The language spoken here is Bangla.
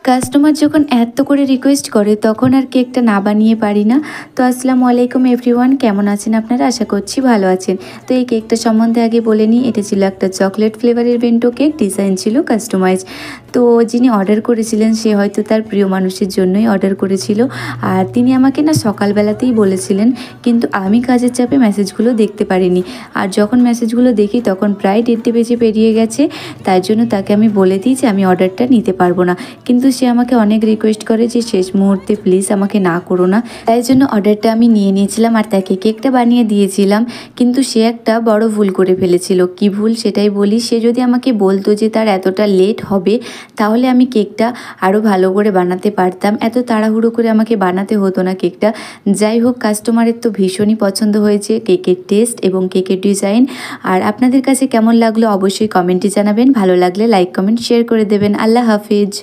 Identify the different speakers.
Speaker 1: কাস্টমার যখন এত করে রিকোয়েস্ট করে তখন আর কেকটা না বানিয়ে পারি না। তো আসসালামু আলাইকুম এভরিওয়ান, কেমন আছেন আপনারা? আশা করছি ভালো আছেন। তো এই কেকটা সম্বন্ধে আগে বলে নিই, এটা ছিল একটা চকলেট ফ্লেভারের বেন্টো কেক, ডিজাইন ছিল কাস্টমাইজ। তো যিনি অর্ডার করেছিলেন সে হয়তো তার প্রিয় মানুষের জন্যই অর্ডার করেছিল। আর তিনি আমাকে না সকালবেলাতেই বলেছিলেন, কিন্তু আমি কাজের চাপে মেসেজগুলো দেখতে পারিনি। আর যখন মেসেজগুলো দেখি তখন প্রায় 1:30 বেজে পেরিয়ে গেছে। তাই জন্য তাকে আমি বলে দিই যে আমি অর্ডারটা নিতে পারবো না, কিন্তু সে আমাকে অনেক রিকোয়েস্ট করে যে শেষ মুহূর্তে প্লিজ আমাকে না করো না। তাই জন্য অর্ডারটা আমি নিয়ে নিয়েছিলাম আর তাকে কেকটা বানিয়ে দিয়েছিলাম। কিন্তু সে একটা বড় ভুল করে ফেলেছিল। কি ভুল সেটাই বলি। সে যদি আমাকে বলতো যে তার এতটা লেট হবে, তাহলে আমি কেকটা আরও ভালো করে বানাতে পারতাম। এত তাড়াহুড়ো করে আমাকে বানাতে হতো না কেকটা। যাই হোক, কাস্টমারের তো ভীষণই পছন্দ হয়েছে কেকের টেস্ট এবং কেকের ডিজাইন। আর আপনাদের কাছে কেমন লাগলো অবশ্যই কমেন্টে জানাবেন। ভালো লাগলে লাইক কমেন্ট শেয়ার করে দেবেন। আল্লাহ হাফিজ।